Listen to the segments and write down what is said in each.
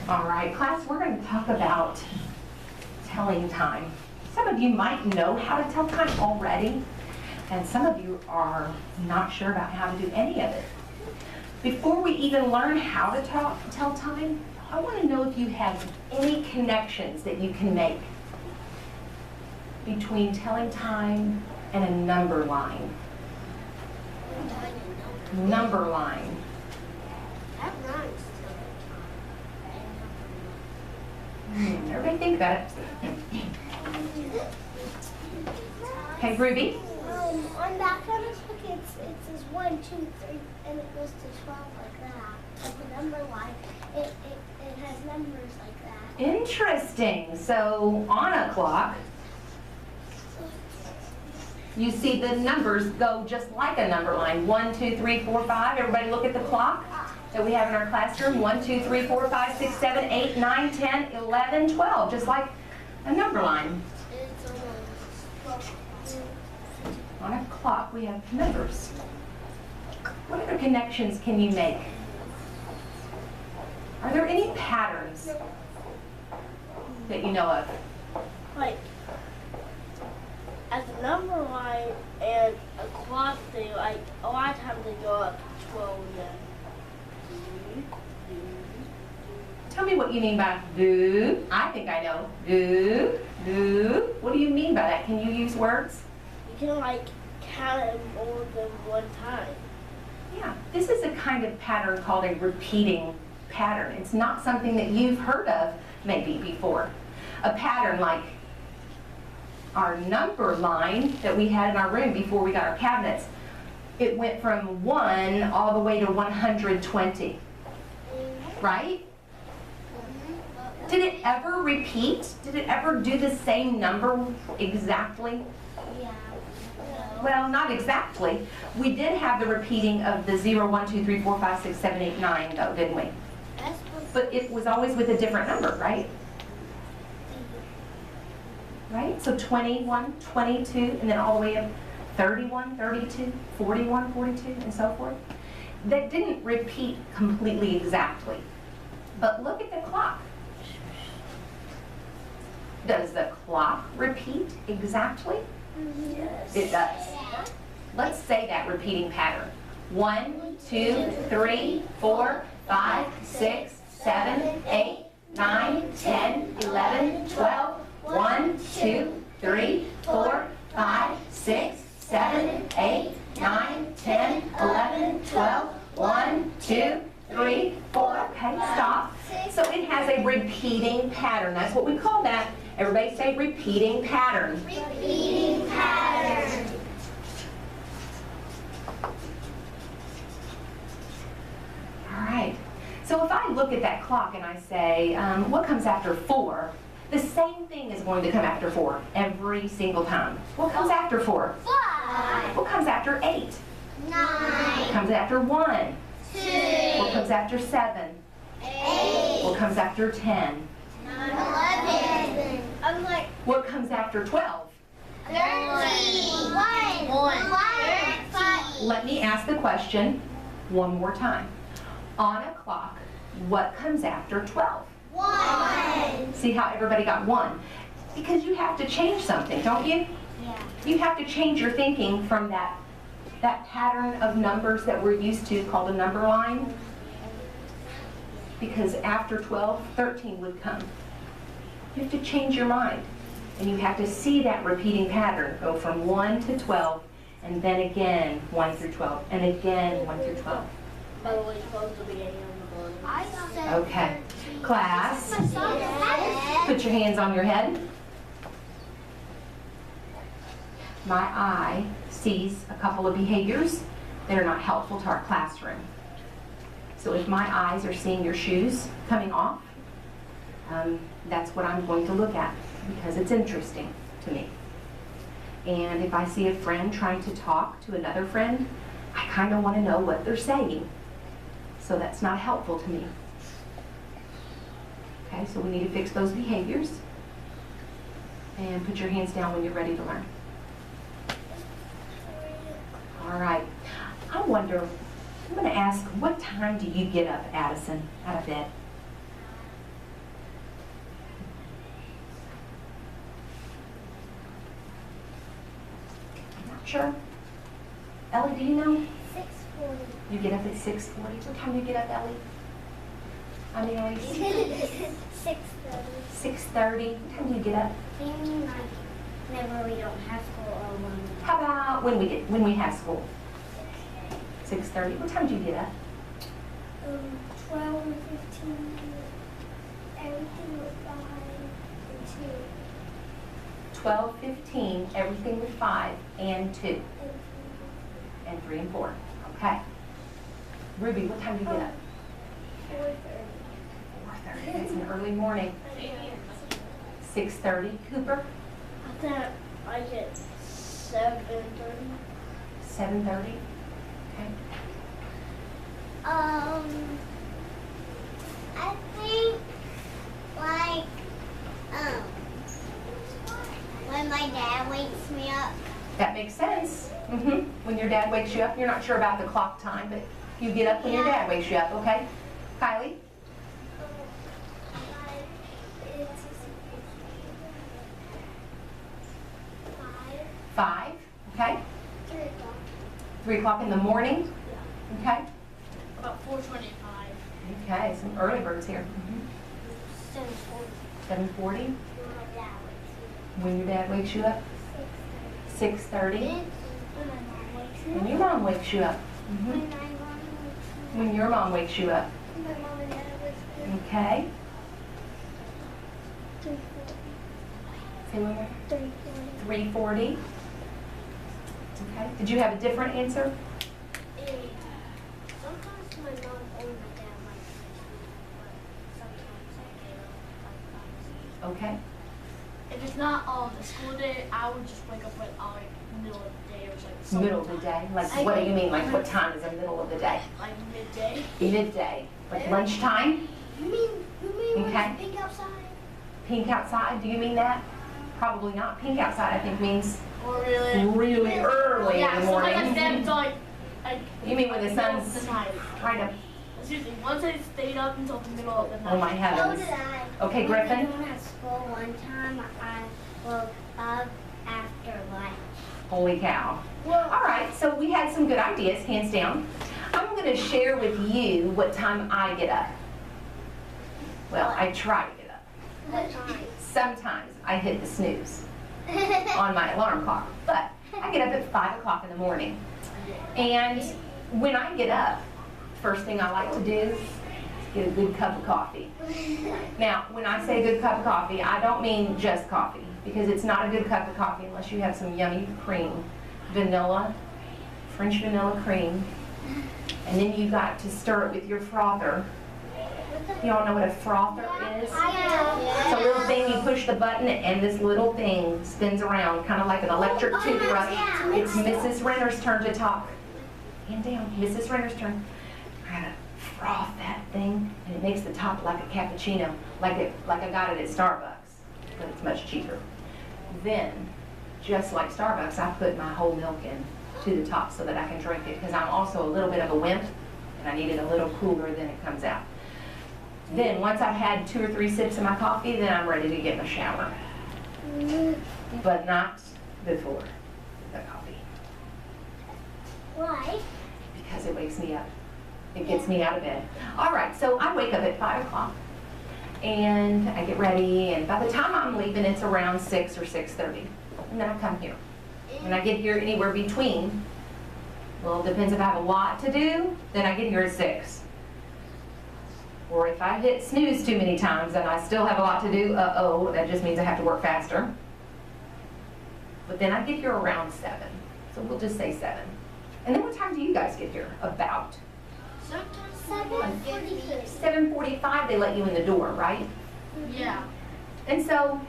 All right, class, we're going to talk about telling time. Some of you might know how to tell time already, and some of you are not sure about how to do any of it. Before we even learn how to tell time, I want to know if you have any connections that you can make between telling time and a number line. Number line. Everybody think about it. Okay, Ruby? On that kind of book, it says 1, 2, 3, and it goes to 12 like that. Like the number line, it has numbers like that. Interesting. So on a clock, you see the numbers go just like a number line. 1, 2, 3, 4, 5. Everybody look at the clock that we have in our classroom. 1, 2, 3, 4, 5, 6, 7, 8, 9, 10, 11, 12. Just like a number line. On a clock, we have numbers. What other connections can you make? Are there any patterns that you know of? Like, as a number line and a clock thing, like, a lot of times they go up 12 then. Tell me what you mean by do. I think I know. Do, do. What do you mean by that? Can you use words? You can, like, count it more than one time. Yeah, this is a kind of pattern called a repeating pattern. It's not something that you've heard of maybe before. A pattern like our number line that we had in our room before we got our cabinets. It went from 1 all the way to 120, right? Did it ever repeat? Did it ever do the same number exactly? Yeah. Well, not exactly. We did have the repeating of the 0, 1, 2, 3, 4, 5, 6, 7, 8, 9, though, didn't we? But it was always with a different number, right? Right? So 21, 22, and then all the way up 31, 32, 41, 42, and so forth. That didn't repeat completely exactly. But look at the clock. Does the clock repeat exactly? Yes. It does. Let's say that repeating pattern. 1, 2, 3, 4, 5, 6, 7, 8, 9, 10, 11, 12. 1, 2, 3, 4, 5, 6, 7, 8, 9, 10, 11, 12. 1, 2, 3, 4. Okay, stop. So it has a repeating pattern. That's what we call that. Everybody say repeating pattern. Repeating pattern. All right. So if I look at that clock and I say, what comes after 4? The same thing is going to come after 4 every single time. What comes after 4? 5. What comes after 8? 9. What comes after 1? 2. What comes after 7? 8. What comes after 10? 11. I'm like What comes after 12? 13. 1. 5. Let me ask the question one more time. On a clock, what comes after 12? 1. See how everybody got 1? Because you have to change something, don't you? Yeah. You have to change your thinking from that pattern of numbers that we're used to called a number line. Because after 12, 13 would come. You have to change your mind. And you have to see that repeating pattern go from 1 to 12, and then again 1 through 12, and again 1 through 12. By the way, 12 is the beginning of the morning. Okay. Class, Yes. put your hands on your head. My eye sees a couple of behaviors that are not helpful to our classroom. So if my eyes are seeing your shoes coming off, that's what I'm going to look at because it's interesting to me. And if I see a friend trying to talk to another friend, I kind of want to know what they're saying. So that's not helpful to me. Okay, so we need to fix those behaviors. And put your hands down when you're ready to learn. All right. I wonder, I'm going to ask, what time do you get up, Addison, out of bed? Sure. Ellie, do you know? 6:40. You get up at 6:40. What time do you get up, Ellie? I mean, Ellie, 6:30. 6:30. What time do you get up? Maybe like whenever we don't have school or when How about when we have school? 6:30. What time do you get up? 12 and 15. Everything was 5 and 2. 12:15. Everything with 5 and 2 and 3 and 4. Okay. Ruby, what time do you get up? 4:30. 4:30. It's an early morning. 6:30. Cooper? I think I get 7:30. 7:30. Okay. I think like when my dad wakes me up. That makes sense. When your dad wakes you up, you're not sure about the clock time, but you get up when your dad wakes you up, okay? Kylie? It's 5, 5, okay? 3 o'clock. 3 o'clock in the morning, okay? About 4:25. Okay, some early birds here. 7:40. 7:40, My dad wakes me when your dad wakes you up. up. 6:30, Then when my mom wakes me when up. your mom wakes you up. When my mom wakes me When your mom wakes you up, up. My mom and dad wakes me up. okay? 3:40. Say one more. 3:40. 3:40. Okay, did you have a different answer? Sometimes my mom or my dad might wakes me up, but sometimes I get up like 5. Okay, If it's not the school day, I would just wake up at like middle of the day or like middle of the day, like what do you mean, like what time is the middle of the day? like midday. Midday, like lunchtime? You mean when Okay. it's pink outside? Pink outside, do you mean that? Probably not. Pink outside, I think means Or really. really early Yeah, in the sometimes I morning. stand until like You mean when the middle of sun's the night. trying to, Seriously, once I stayed up until the middle of the night. oh my So heavens. did I. Okay, When Griffin? we don't have school one time, I woke up after lunch. Holy cow. All right, so we had some good ideas, hands down. I'm going to share with you what time I get up. Well, I try to get up. What time? Sometimes I hit the snooze on my alarm clock, but I get up at 5 o'clock in the morning. And when I get up, first thing I like to do is get a good cup of coffee. Now, when I say good cup of coffee, I don't mean just coffee, because it's not a good cup of coffee unless you have some yummy cream, vanilla, French vanilla cream, and then you got to stir it with your frother. Y'all know what a frother is? It's a little thing, you push the button and this little thing spins around, kind of like an electric toothbrush. It's Mrs. Renner's turn to talk. Hand down, Mrs. Renner's turn. I gotta froth that thing, and it makes the top like a cappuccino, like I got it at Starbucks, but it's much cheaper. Then, just like Starbucks, I put my whole milk in to the top so that I can drink it, because I'm also a little bit of a wimp, and I need it a little cooler than it comes out. Then, once I've had 2 or 3 sips of my coffee, then I'm ready to get in the shower. But not before the coffee, Why? because it wakes me up. It gets me out of bed. All right, so I wake up at 5 o'clock, and I get ready, and by the time I'm leaving, it's around 6 or 6:30, and then I come here. When I get here anywhere between, well, it depends if I have a lot to do, then I get here at 6. Or if I hit snooze too many times and I still have a lot to do, uh-oh, that just means I have to work faster. But then I get here around 7, so we'll just say 7. And then what time do you guys get here? About? 7:43. 7:45, they let you in the door, right? Yeah. And so,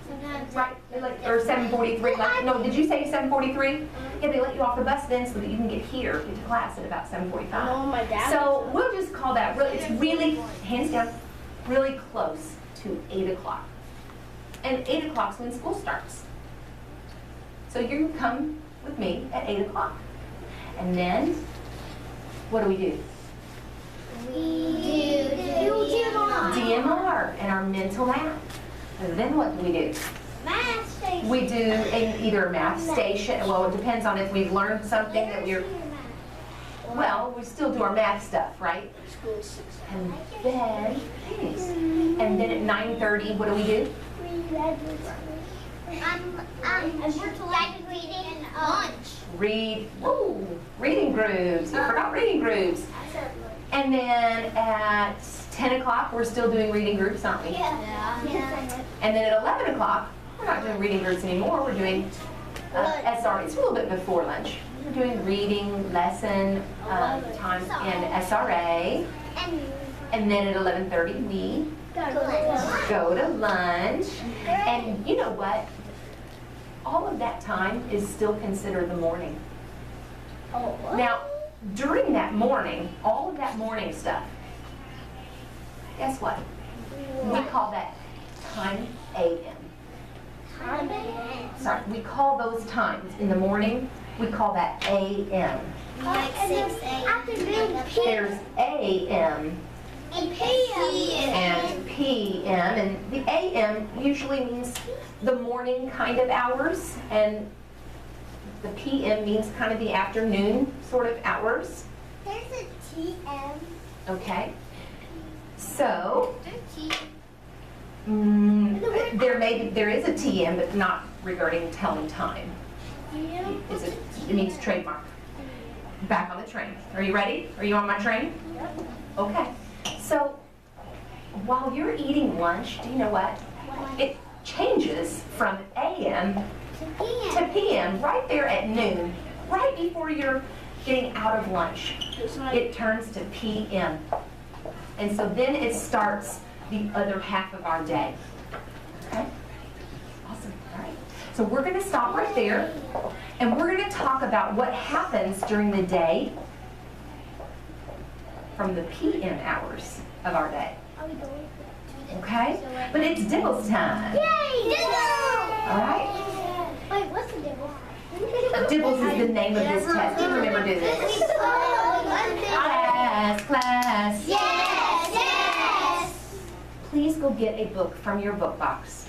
Sometimes right, they let, or 7:43, like, no, did you say 7:43? Yeah, they let you off the bus then so that you can get here, get to class at about 7:45. Oh, my dad. So we'll just call that, it's really, hands down, really close to 8 o'clock. And 8 o'clock's when school starts. So you can come with me at 8 o'clock. And then, what do? we do DMR. DMR and our mental math. And then what do? Math thing. We do in either a math station, well, it depends on if we've learned something that we're, well, we still do our math stuff, right? School 6. And then, and then at 9:30, what do we do? We're reading lunch. Reading groups. You forgot reading groups. And then at 10 o'clock, we're still doing reading groups, aren't we? Yeah. And then at 11 o'clock, we're not doing reading groups anymore. We're doing SRA. It's a little bit before lunch. We're doing reading lesson times in SRA. And then at 11:30, we go to lunch. And you know what? All of that time is still considered the morning. Now, during that morning, all of that morning stuff, guess what? We call that time AM. Sorry, we call those times in the morning, we call that AM. Like 6 a.m. There's AM And PM. and PM, and the AM usually means the morning kind of hours, and the PM means kind of the afternoon sort of hours. There's a TM. Okay, so there is a TM, but not regarding telling time. It means trademark. Back on the train. Are you ready? Are you on my train? Yep. Okay. So while you're eating lunch, do you know what? It changes from AM to PM right there at noon, right before you're getting out of lunch. It turns to PM. And so then it starts the other half of our day. Okay? Awesome. All right. So we're going to stop right there, and we're going to talk about what happens during the day from the PM hours of our day. Are we going? Okay? But it's Dibble's time. Yay! All right? Wait, what's the dibble? Dibbles is the name of this test. You remember do this. Class. Yes! Yes! Please go get a book from your book box.